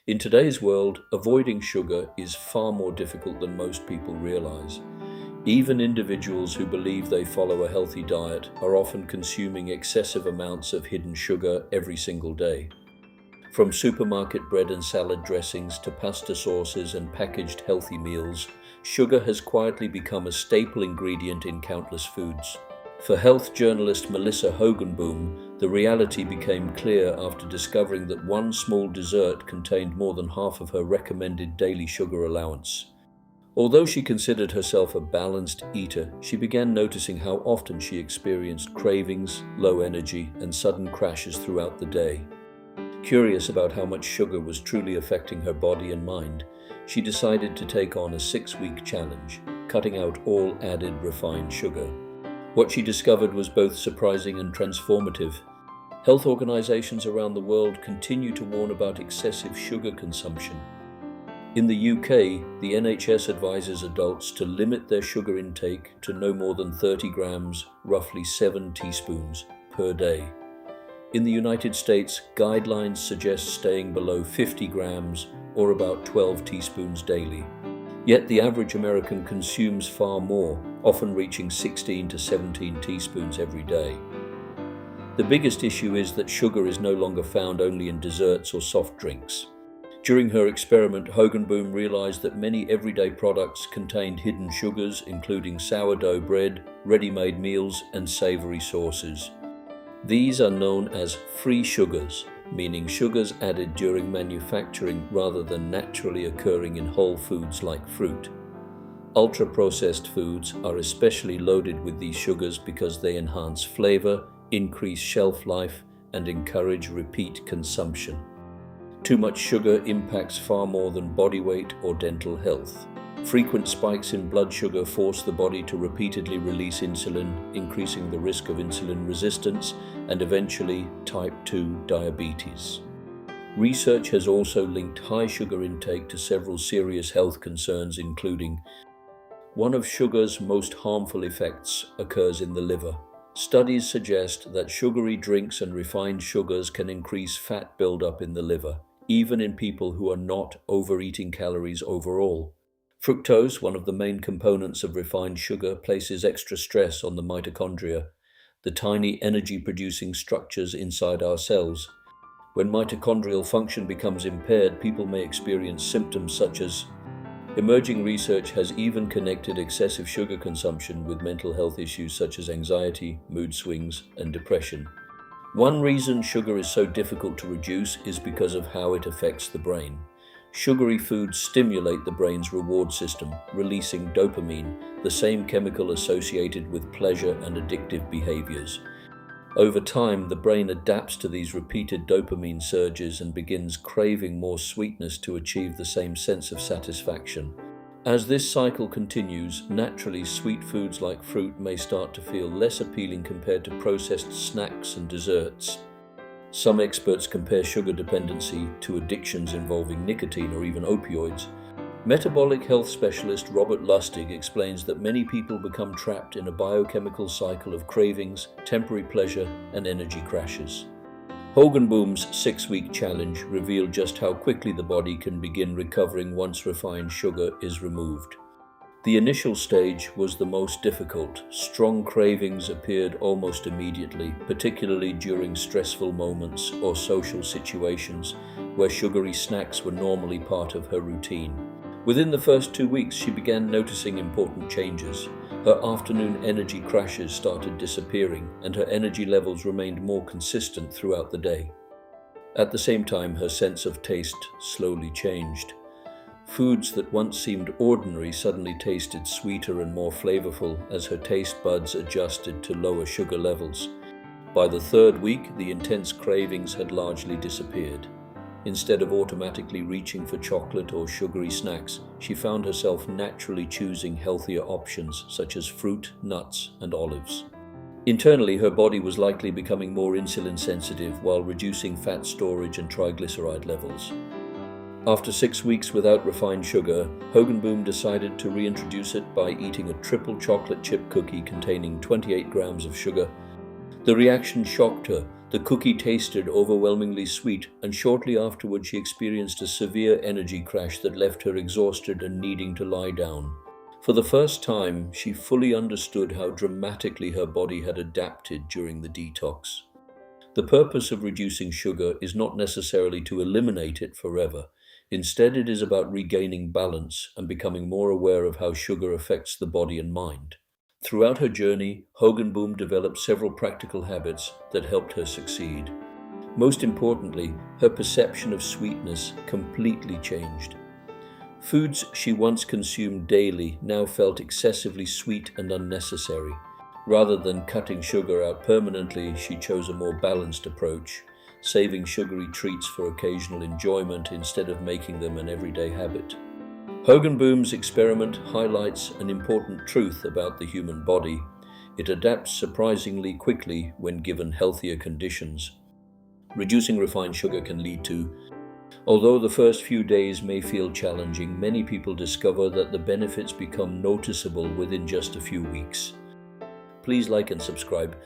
In today's world, avoiding sugar is far more difficult than most people realize. Even individuals who believe they follow a healthy diet are often consuming excessive amounts of hidden sugar every single day. From supermarket bread and salad dressings to pasta sauces and packaged healthy meals, sugar has quietly become a staple ingredient in countless foods. For health journalist Melissa Hogenboom, the reality became clear after discovering that one small dessert contained more than half of her recommended daily sugar allowance. Although she considered herself a balanced eater, she began noticing how often she experienced cravings, low energy, and sudden crashes throughout the day. Curious about how much sugar was truly affecting her body and mind, she decided to take on a 6-week challenge, cutting out all added refined sugar. What she discovered was both surprising and transformative. Health organizations around the world continue to warn about excessive sugar consumption. In the UK, the NHS advises adults to limit their sugar intake to no more than 30 grams, roughly 7 teaspoons, per day. In the United States, guidelines suggest staying below 50 grams, or about 12 teaspoons daily. Yet the average American consumes far more, often reaching 16 to 17 teaspoons every day. The biggest issue is that sugar is no longer found only in desserts or soft drinks. During her experiment, Hogenboom realized that many everyday products contained hidden sugars, including sourdough bread, ready-made meals, and savory sauces. These are known as free sugars, meaning sugars added during manufacturing rather than naturally occurring in whole foods like fruit. Ultra-processed foods are especially loaded with these sugars because they enhance flavor, increase shelf life, and encourage repeat consumption. Too much sugar impacts far more than body weight or dental health. Frequent spikes in blood sugar force the body to repeatedly release insulin, increasing the risk of insulin resistance and eventually type 2 diabetes. Research has also linked high sugar intake to several serious health concerns, including one of sugar's most harmful effects occurs in the liver. Studies suggest that sugary drinks and refined sugars can increase fat buildup in the liver, even in people who are not overeating calories overall. Fructose, one of the main components of refined sugar, places extra stress on the mitochondria, the tiny energy-producing structures inside our cells. When mitochondrial function becomes impaired, people may experience symptoms such as emerging research has even connected excessive sugar consumption with mental health issues such as anxiety, mood swings, and depression. One reason sugar is so difficult to reduce is because of how it affects the brain. Sugary foods stimulate the brain's reward system, releasing dopamine, the same chemical associated with pleasure and addictive behaviors. Over time, the brain adapts to these repeated dopamine surges and begins craving more sweetness to achieve the same sense of satisfaction. As this cycle continues, naturally sweet foods like fruit may start to feel less appealing compared to processed snacks and desserts. Some experts compare sugar dependency to addictions involving nicotine or even opioids. Metabolic health specialist Robert Lustig explains that many people become trapped in a biochemical cycle of cravings, temporary pleasure, and energy crashes. Hogenboom's 6-week challenge revealed just how quickly the body can begin recovering once refined sugar is removed. The initial stage was the most difficult. Strong cravings appeared almost immediately, particularly during stressful moments or social situations where sugary snacks were normally part of her routine. Within the first 2 weeks, she began noticing important changes. Her afternoon energy crashes started disappearing, and her energy levels remained more consistent throughout the day. At the same time, her sense of taste slowly changed. Foods that once seemed ordinary suddenly tasted sweeter and more flavorful as her taste buds adjusted to lower sugar levels. By the 3rd week, the intense cravings had largely disappeared. Instead of automatically reaching for chocolate or sugary snacks, she found herself naturally choosing healthier options such as fruit, nuts, and olives. Internally, her body was likely becoming more insulin sensitive while reducing fat storage and triglyceride levels. After 6 weeks without refined sugar, Hogenboom decided to reintroduce it by eating a triple chocolate chip cookie containing 28 grams of sugar. The reaction shocked her. The cookie tasted overwhelmingly sweet, and shortly afterward she experienced a severe energy crash that left her exhausted and needing to lie down. For the first time, she fully understood how dramatically her body had adapted during the detox. The purpose of reducing sugar is not necessarily to eliminate it forever. Instead, it is about regaining balance and becoming more aware of how sugar affects the body and mind. Throughout her journey, Hogenboom developed several practical habits that helped her succeed. Most importantly, her perception of sweetness completely changed. Foods she once consumed daily now felt excessively sweet and unnecessary. Rather than cutting sugar out permanently, she chose a more balanced approach, saving sugary treats for occasional enjoyment instead of making them an everyday habit. Hogenboom's experiment highlights an important truth about the human body. It adapts surprisingly quickly when given healthier conditions. Reducing refined sugar can lead to Although the first few days may feel challenging, many people discover that the benefits become noticeable within just a few weeks. Please like and subscribe.